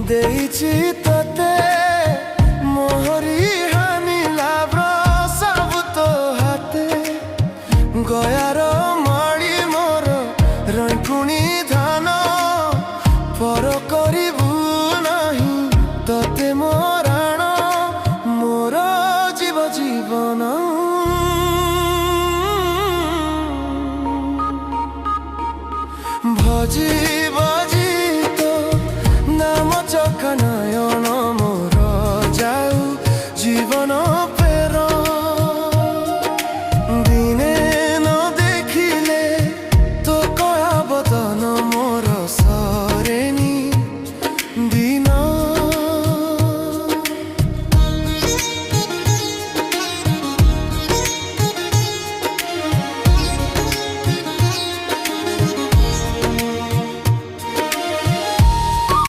ଦେଇଛି ତତେ ମୋହରି ହାନିଲାବ୍ର ସବୁ ତୋ ହାତେ ଗୟାର ମାଳି ମୋର ରଇକୁଣି ଧାନ ପର କରିବୁ ନାହିଁ ତତେ ମୋରାଣ ମୋର ଜୀବ ଜୀବନ ভজি ভজি তো নাম চকা নয়ন